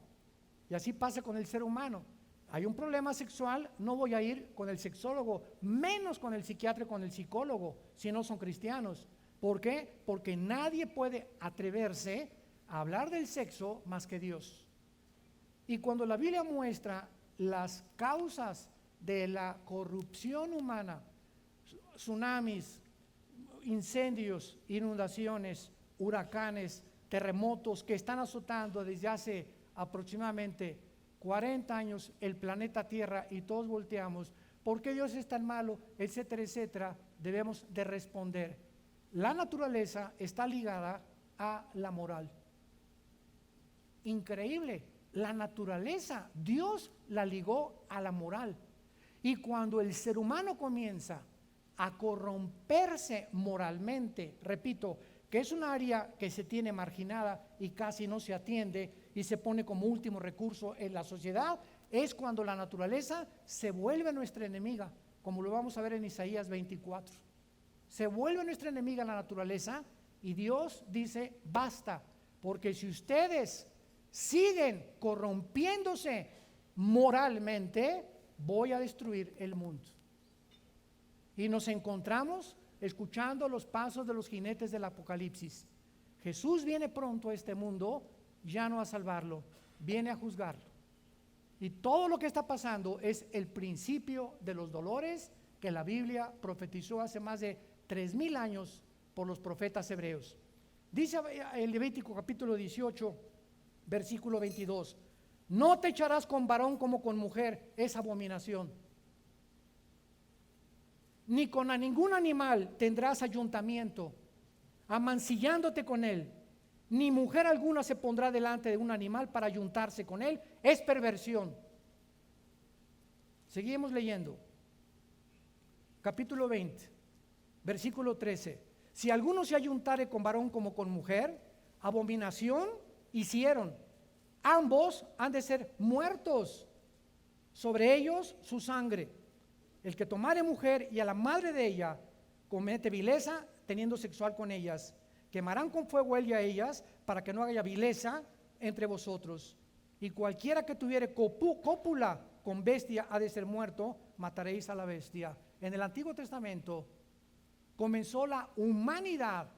Y así pasa con el ser humano. Hay un problema sexual, no voy a ir con el sexólogo, menos con el psiquiatra y con el psicólogo, si no son cristianos. ¿Por qué? Porque nadie puede atreverse a hablar del sexo más que Dios. Y cuando la Biblia muestra las causas de la corrupción humana, tsunamis, incendios, inundaciones, huracanes, terremotos que están azotando desde hace aproximadamente 40 años el planeta Tierra, y todos volteamos, ¿por qué Dios es tan malo?, etcétera, etcétera, debemos de responder. La naturaleza está ligada a la moral. Increíble, la naturaleza, Dios la ligó a la moral. Y cuando el ser humano comienza a corromperse moralmente, repito, que es un área que se tiene marginada y casi no se atiende y se pone como último recurso en la sociedad, es cuando la naturaleza se vuelve nuestra enemiga, como lo vamos a ver en Isaías 24. Se vuelve nuestra enemiga la naturaleza y Dios dice, basta, porque si ustedes siguen corrompiéndose moralmente, voy a destruir el mundo. Y nos encontramos escuchando los pasos de los jinetes del Apocalipsis. Jesús viene pronto a este mundo, ya no a salvarlo, viene a juzgarlo. Y todo lo que está pasando es el principio de los dolores que la Biblia profetizó hace más de 3000 años por los profetas hebreos. Dice el Levítico capítulo 18, versículo 22, no te echarás con varón como con mujer, es abominación. Ni con a ningún animal tendrás ayuntamiento, amancillándote con él. Ni mujer alguna se pondrá delante de un animal para ayuntarse con él, es perversión. Seguimos leyendo. Capítulo 20, versículo 13. Si alguno se ayuntare con varón como con mujer, abominación hicieron. Ambos han de ser muertos, sobre ellos su sangre. El que tomare mujer y a la madre de ella comete vileza teniendo sexual con ellas, quemarán con fuego él y a ellas para que no haya vileza entre vosotros. Y cualquiera que tuviere cópula con bestia ha de ser muerto, mataréis a la bestia. En el Antiguo Testamento comenzó la humanidad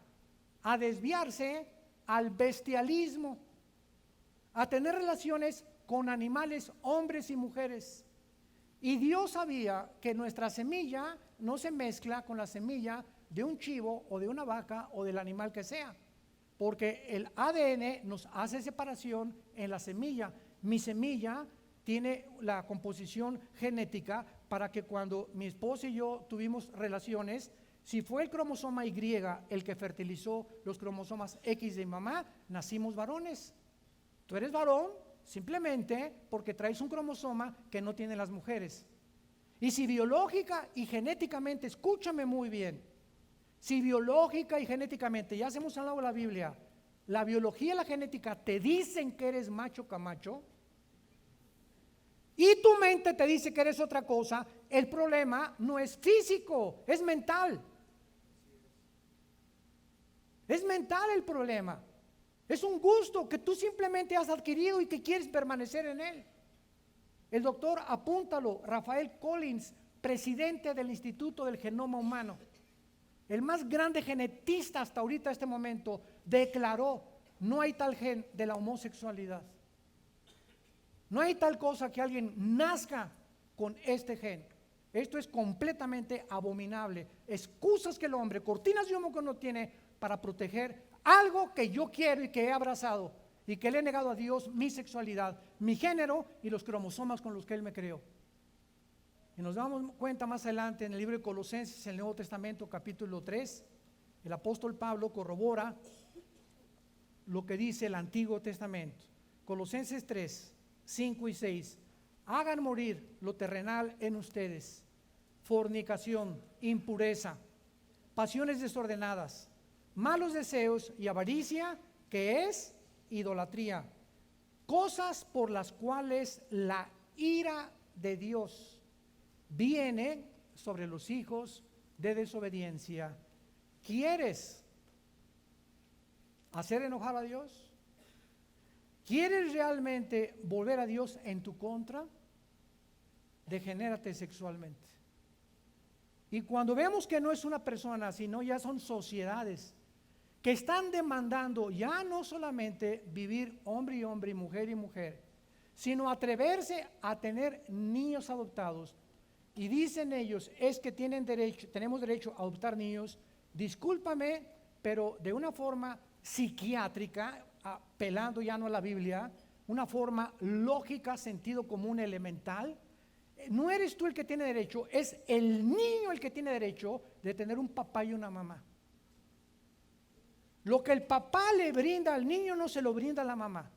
a desviarse al bestialismo, a tener relaciones con animales, hombres y mujeres. Y Dios sabía que nuestra semilla no se mezcla con la semilla de un chivo o de una vaca o del animal que sea, porque el ADN nos hace separación en la semilla. Mi semilla tiene la composición genética para que cuando mi esposa y yo tuvimos relaciones, si fue el cromosoma Y el que fertilizó los cromosomas X de mi mamá, nacimos varones. Tú eres varón simplemente porque traes un cromosoma que no tienen las mujeres. Y si biológica y genéticamente, escúchame muy bien, si biológica y genéticamente, ya hemos hablado de la Biblia, la biología y la genética te dicen que eres macho camacho, y tu mente te dice que eres otra cosa, el problema no es físico, es mental. Es mental el problema. Es un gusto que tú simplemente has adquirido y que quieres permanecer en él. El doctor, apúntalo, Rafael Collins, presidente del Instituto del Genoma Humano, el más grande genetista hasta ahorita, este momento, declaró: no hay tal gen de la homosexualidad. No hay tal cosa que alguien nazca con este gen. Esto es completamente abominable. Excusas que el hombre, cortinas de humo que no tiene para proteger algo que yo quiero y que he abrazado y que le he negado a Dios, mi sexualidad, mi género y los cromosomas con los que Él me creó. Y nos damos cuenta más adelante en el libro de Colosenses, en el Nuevo Testamento, capítulo 3, el apóstol Pablo corrobora lo que dice el Antiguo Testamento. Colosenses 3, 5 y 6. Hagan morir lo terrenal en ustedes: fornicación, impureza, pasiones desordenadas, malos deseos y avaricia, que es idolatría, cosas por las cuales la ira de Dios viene sobre los hijos de desobediencia. ¿Quieres hacer enojar a Dios? ¿Quieres realmente volver a Dios en tu contra? Degenérate sexualmente. Y cuando vemos que no es una persona, sino ya son sociedades que están demandando ya no solamente vivir hombre y mujer y mujer, sino atreverse a tener niños adoptados. Y dicen ellos, es que tenemos derecho a adoptar niños, discúlpame, pero de una forma psiquiátrica, apelando ya no a la Biblia, una forma lógica, sentido común, elemental. No eres tú el que tiene derecho, es el niño el que tiene derecho de tener un papá y una mamá. Lo que el papá le brinda al niño no se lo brinda a la mamá,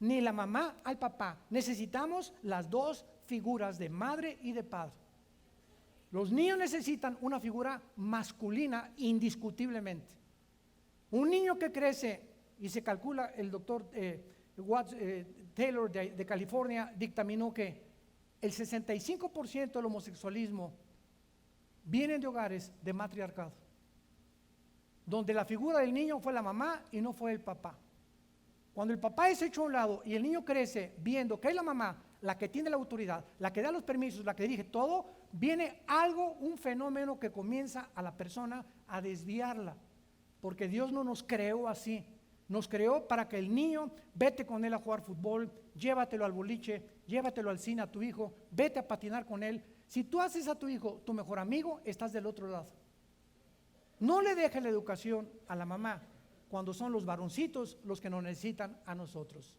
ni la mamá al papá. Necesitamos las dos figuras de madre y de padre. Los niños necesitan una figura masculina indiscutiblemente. Un niño que crece, y se calcula, el doctor Taylor de California dictaminó que el 65% del homosexualismo viene de hogares de matriarcado, donde la figura del niño fue la mamá y no fue el papá. Cuando el papá es hecho a un lado y el niño crece viendo que es la mamá la que tiene la autoridad, la que da los permisos, la que dirige todo, viene algo, un fenómeno que comienza a la persona a desviarla, porque Dios no nos creó así. Nos creó para que el niño, vete con él a jugar fútbol, llévatelo al boliche, llévatelo al cine a tu hijo, vete a patinar con él. Si tú haces a tu hijo tu mejor amigo, estás del otro lado. No le dejes la educación a la mamá cuando son los varoncitos los que nos necesitan a nosotros.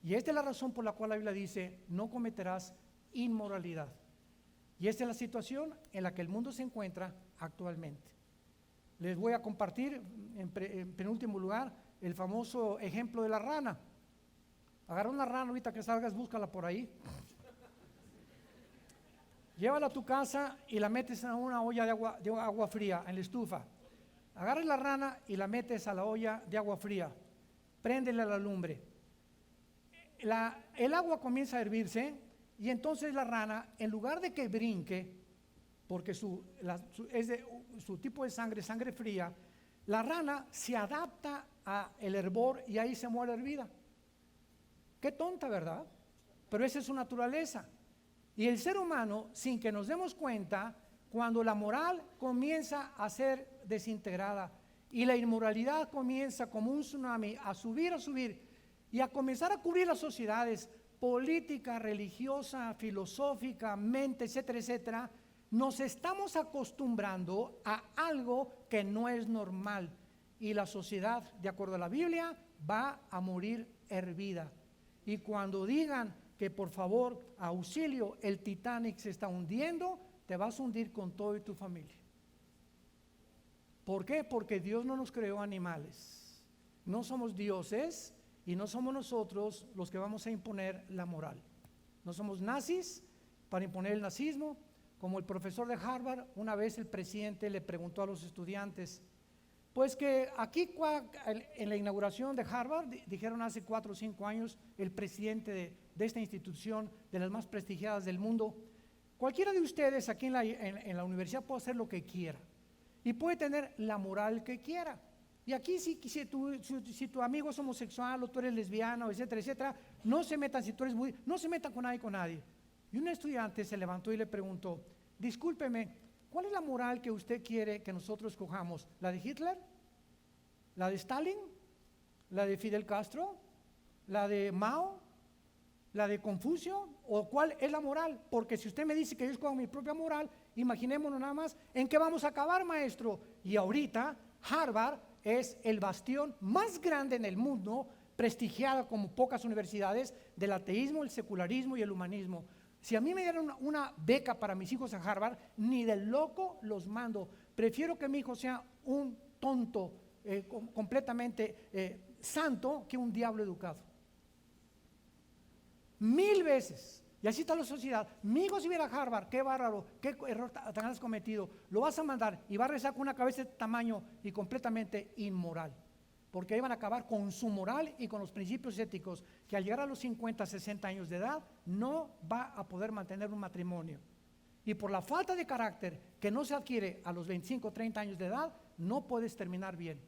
Y esta es la razón por la cual la Biblia dice, no cometerás inmoralidad. Y esta es la situación en la que el mundo se encuentra actualmente. Les voy a compartir en penúltimo lugar el famoso ejemplo de la rana. Agarra una rana, ahorita que salgas, búscala por ahí. Llévala a tu casa y la metes en una olla de agua fría, en la estufa. Agarras la rana y la metes a la olla de agua fría. Préndele a la lumbre. El agua comienza a hervirse y entonces la rana, en lugar de que brinque, porque su tipo de sangre fría, la rana se adapta al hervor y ahí se muere hervida. Qué tonta, ¿verdad? Pero esa es su naturaleza. Y el ser humano, sin que nos demos cuenta, cuando la moral comienza a ser desintegrada y la inmoralidad comienza como un tsunami a subir y a comenzar a cubrir las sociedades política, religiosa, filosóficamente, etcétera, etcétera, nos estamos acostumbrando a algo que no es normal y la sociedad, de acuerdo a la Biblia, va a morir hervida. Y cuando digan que por favor, auxilio, el Titanic se está hundiendo, te vas a hundir con todo y tu familia. ¿Por qué? Porque Dios no nos creó animales. No somos dioses y no somos nosotros los que vamos a imponer la moral. No somos nazis para imponer el nazismo. Como el profesor de Harvard, una vez el presidente le preguntó a los estudiantes, pues que aquí en la inauguración de Harvard, dijeron hace 4 o 5 años, el presidente de esta institución, de las más prestigiadas del mundo, cualquiera de ustedes aquí en la universidad puede hacer lo que quiera y puede tener la moral que quiera. Y aquí si tu amigo es homosexual o tú eres lesbiana, etcétera, etcétera, no se metan, si tú eres budista, no se metan con nadie. Y un estudiante se levantó y le preguntó, discúlpeme, ¿cuál es la moral que usted quiere que nosotros escojamos? ¿La de Hitler? ¿La de Stalin? ¿La de Fidel Castro? ¿La de Mao? ¿La de Confucio? ¿O cuál es la moral? Porque si usted me dice que yo escojo mi propia moral, imaginémonos nada más en qué vamos a acabar, maestro. Y ahorita Harvard es el bastión más grande en el mundo, prestigiada como pocas universidades, del ateísmo, el secularismo y el humanismo. Si a mí me dieran una beca para mis hijos a Harvard, ni de loco los mando. Prefiero que mi hijo sea un tonto completamente santo que un diablo educado. 1000 veces. Y así está la sociedad. Mi hijo si viera a Harvard, qué bárbaro, qué error tan has cometido. Lo vas a mandar y va a regresar con una cabeza de tamaño y completamente inmoral. Porque ahí van a acabar con su moral y con los principios éticos, que al llegar a los 50, 60 años de edad, no va a poder mantener un matrimonio. Y por la falta de carácter que no se adquiere a los 25, 30 años de edad, no puedes terminar bien.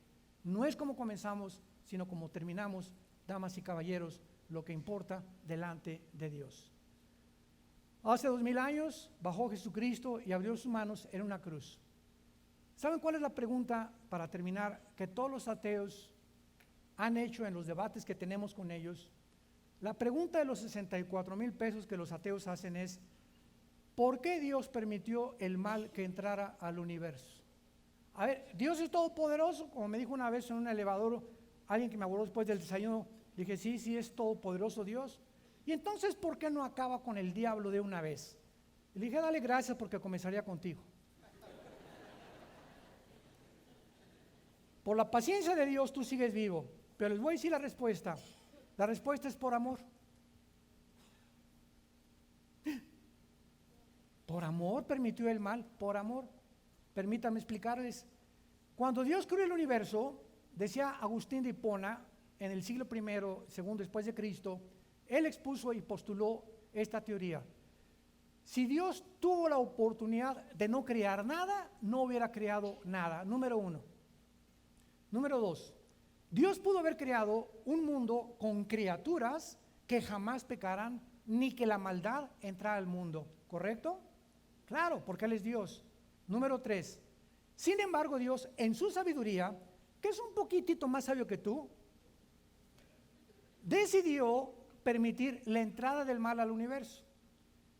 No es como comenzamos, sino como terminamos, damas y caballeros, lo que importa delante de Dios. Hace 2000 años bajó Jesucristo y abrió sus manos en una cruz. ¿Saben cuál es la pregunta, para terminar, que todos los ateos han hecho en los debates que tenemos con ellos? La pregunta de los 64,000 pesos que los ateos hacen es, ¿por qué Dios permitió el mal que entrara al universo? A ver, Dios es todopoderoso, como me dijo una vez en un elevador alguien que me abordó después del desayuno, dije, sí es todopoderoso Dios. Y entonces, ¿por qué no acaba con el diablo de una vez? Y le dije, dale gracias porque comenzaría contigo. Por la paciencia de Dios tú sigues vivo, pero les voy a decir la respuesta. La respuesta es por amor. Por amor permitió el mal, por amor. Permítanme explicarles. Cuando Dios creó el universo, decía Agustín de Hipona, en el siglo I, segundo después de Cristo, él expuso y postuló esta teoría. Si Dios tuvo la oportunidad de no crear nada, no hubiera creado nada, número uno. Número dos, Dios pudo haber creado un mundo con criaturas que jamás pecaran, ni que la maldad entrara al mundo, ¿correcto? Claro, porque Él es Dios. Número tres, sin embargo Dios en su sabiduría, que es un poquitito más sabio que tú, decidió permitir la entrada del mal al universo.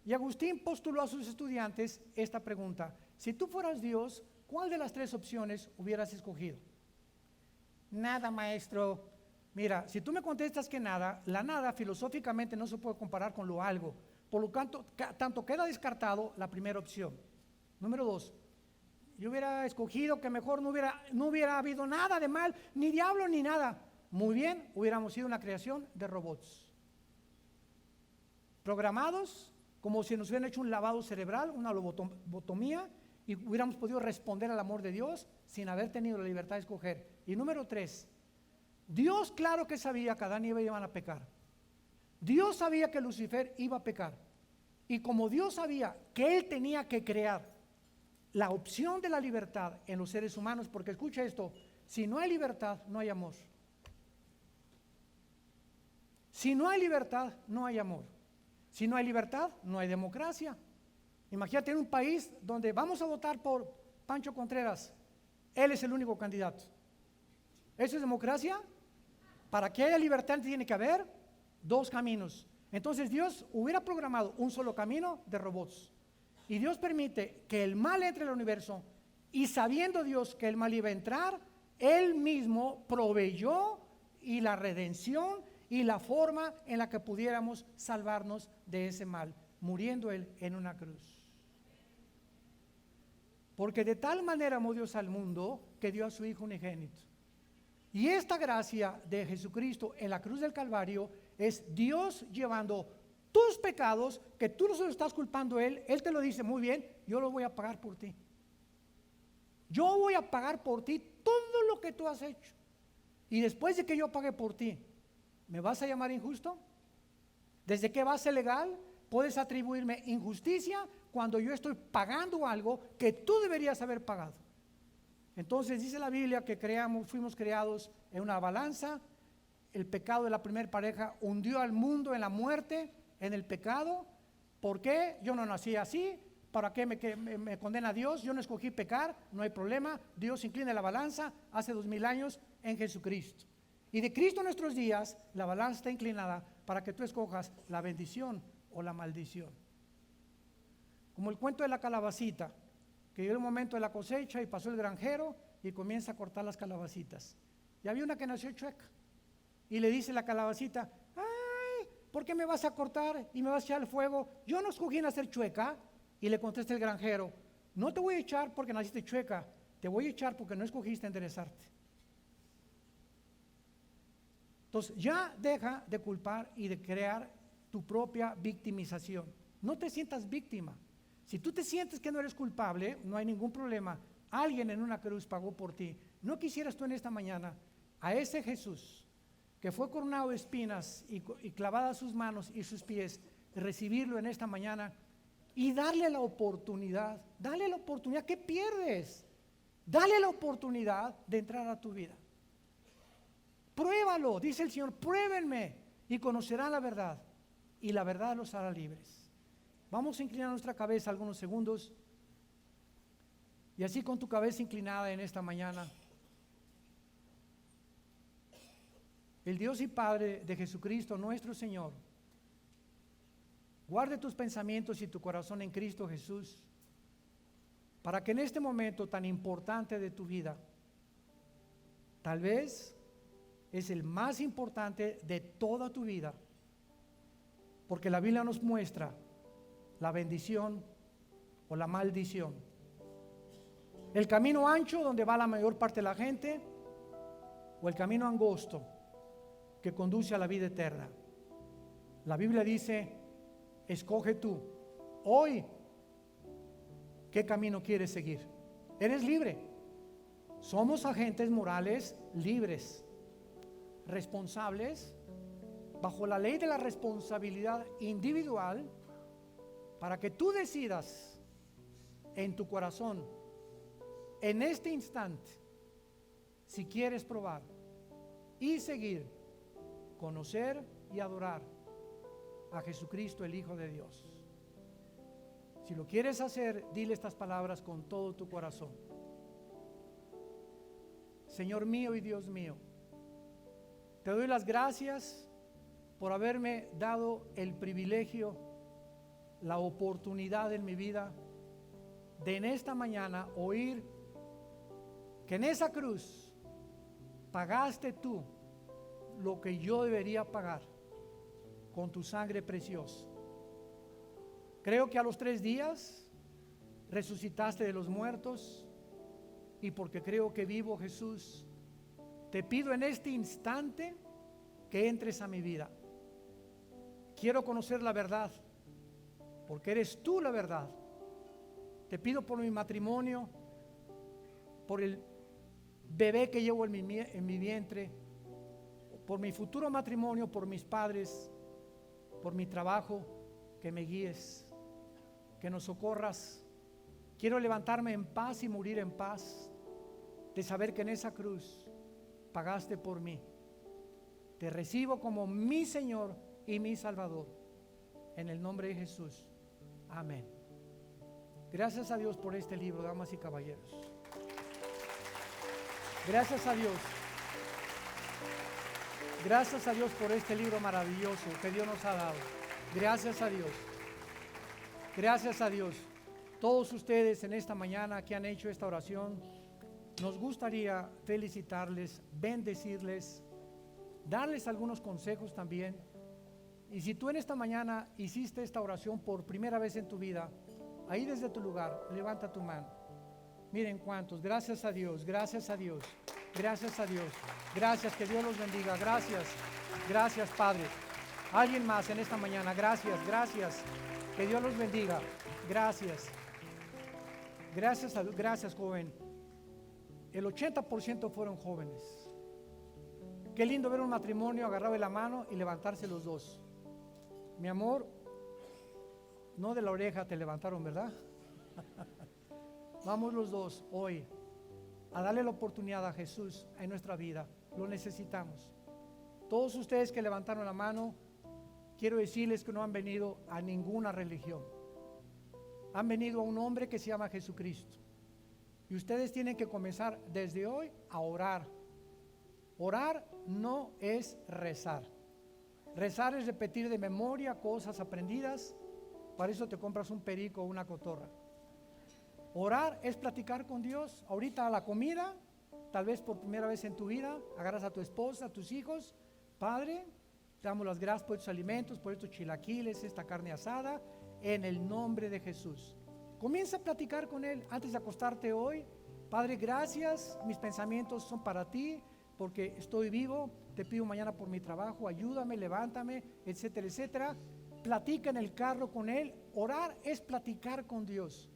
Y Agustín postuló a sus estudiantes esta pregunta: si tú fueras Dios, ¿cuál de las tres opciones hubieras escogido? Nada, maestro. Mira, si tú me contestas que nada, la nada filosóficamente no se puede comparar con lo algo. Por lo tanto queda descartado la primera opción. Número dos, yo hubiera escogido que mejor no hubiera habido nada de mal, ni diablo ni nada. Muy bien, hubiéramos sido una creación de robots, programados como si nos hubieran hecho un lavado cerebral, una lobotomía, y hubiéramos podido responder al amor de Dios sin haber tenido la libertad de escoger. Y número tres, Dios claro que sabía que Adán y Eva iban a pecar. Dios sabía que Lucifer iba a pecar. Y como Dios sabía que Él tenía que crear la opción de la libertad en los seres humanos, porque escucha esto, si no hay libertad, no hay amor. Si no hay libertad, no hay amor. Si no hay libertad, no hay democracia. Imagínate en un país donde vamos a votar por Pancho Contreras, él es el único candidato. ¿Eso es democracia? Para que haya libertad tiene que haber dos caminos. Entonces Dios hubiera programado un solo camino de robots. Y Dios permite que el mal entre al universo, y sabiendo Dios que el mal iba a entrar, Él mismo proveyó y la redención y la forma en la que pudiéramos salvarnos de ese mal, muriendo Él en una cruz. Porque de tal manera amó Dios al mundo que dio a su Hijo unigénito. Y esta gracia de Jesucristo en la cruz del Calvario es Dios llevando tus pecados, que tú no se lo estás culpando a Él. Él te lo dice: muy bien, yo lo voy a pagar por ti. Yo voy a pagar por ti todo lo que tú has hecho. Y después de que yo pague por ti, ¿me vas a llamar injusto? ¿Desde qué base legal puedes atribuirme injusticia cuando yo estoy pagando algo que tú deberías haber pagado? Entonces dice la Biblia que fuimos creados en una balanza. El pecado de la primera pareja hundió al mundo en la muerte, en el pecado. ¿Por qué? Yo no nací así. ¿Para qué me condena Dios? Yo no escogí pecar, no hay problema. Dios inclina la balanza hace 2000 años en Jesucristo. Y de Cristo en nuestros días, la balanza está inclinada para que tú escojas la bendición o la maldición. Como el cuento de la calabacita, que llegó el momento de la cosecha y pasó el granjero y comienza a cortar las calabacitas. Y había una que nació chueca. Y le dice la calabacita: ay, ¿por qué me vas a cortar y me vas a echar al fuego? Yo no escogí nacer chueca. Y le contesta el granjero: no te voy a echar porque naciste chueca, te voy a echar porque no escogiste enderezarte. Entonces ya deja de culpar y de crear tu propia victimización. No te sientas víctima. Si tú te sientes que no eres culpable, no hay ningún problema. Alguien en una cruz pagó por ti. ¿No quisieras tú en esta mañana a ese Jesús que fue coronado de espinas y clavadas sus manos y sus pies, recibirlo en esta mañana y darle la oportunidad? Dale la oportunidad. ¿Qué pierdes? Dale la oportunidad de entrar a tu vida. Pruébalo, dice el Señor: pruébenme y conocerán la verdad, y la verdad los hará libres. Vamos a inclinar nuestra cabeza algunos segundos, y así con tu cabeza inclinada en esta mañana, el Dios y Padre de Jesucristo nuestro Señor guarde tus pensamientos y tu corazón en Cristo Jesús, para que en este momento tan importante de tu vida, tal vez es el más importante de toda tu vida, porque la Biblia nos muestra la bendición o la maldición, el camino ancho donde va la mayor parte de la gente, o el camino angosto que conduce a la vida eterna. La Biblia dice: escoge tú hoy qué camino quieres seguir. Eres libre. Somos agentes morales libres, responsables, bajo la ley de la responsabilidad individual, para que tú decidas en tu corazón, en este instante, si quieres probar y seguir, conocer y adorar a Jesucristo, el Hijo de Dios. Si lo quieres hacer, dile estas palabras con todo tu corazón. Señor mío y Dios mío, te doy las gracias por haberme dado el privilegio, la oportunidad en mi vida de en esta mañana oír que en esa cruz pagaste tú lo que yo debería pagar con tu sangre preciosa. Creo que a los 3 días resucitaste de los muertos, y porque creo que vivo, Jesús, te pido en este instante que entres a mi vida. Quiero conocer la verdad, porque eres tú la verdad. Te pido por mi matrimonio, por el bebé que llevo en mi vientre, por mi futuro matrimonio, por mis padres, por mi trabajo, que me guíes, que nos socorras. Quiero levantarme en paz y morir en paz, de saber que en esa cruz pagaste por mí. Te recibo como mi Señor y mi Salvador, en el nombre de Jesús. Amén. Gracias a Dios por este libro, damas y caballeros. Gracias a Dios. Gracias a Dios por este libro maravilloso que Dios nos ha dado. Gracias a Dios. Gracias a Dios. Todos ustedes en esta mañana que han hecho esta oración, nos gustaría felicitarles, bendecirles, darles algunos consejos también. Y si tú en esta mañana hiciste esta oración por primera vez en tu vida, ahí desde tu lugar, levanta tu mano. Miren cuántos, gracias a Dios, gracias a Dios, gracias a Dios, gracias, que Dios los bendiga, gracias, gracias Padre. Alguien más en esta mañana, gracias, gracias, que Dios los bendiga, gracias, gracias joven. El 80% fueron jóvenes. Qué lindo ver un matrimonio agarrado de la mano y levantarse los dos. Mi amor, no de la oreja te levantaron, ¿verdad? Vamos los dos hoy a darle la oportunidad a Jesús en nuestra vida. Lo necesitamos. Todos ustedes que levantaron la mano, quiero decirles que no han venido a ninguna religión. Han venido a un hombre que se llama Jesucristo. Y ustedes tienen que comenzar desde hoy a orar. Orar no es rezar. Rezar es repetir de memoria cosas aprendidas. Para eso te compras un perico o una cotorra. Orar es platicar con Dios. Ahorita a la comida, tal vez por primera vez en tu vida, agarras a tu esposa, a tus hijos. Padre, te damos las gracias por estos alimentos, por estos chilaquiles, esta carne asada, en el nombre de Jesús. Comienza a platicar con Él antes de acostarte hoy. Padre, gracias, mis pensamientos son para ti, porque estoy vivo. Te pido mañana por mi trabajo, ayúdame, levántame, etcétera, etcétera. Platica en el carro con Él. Orar es platicar con Dios.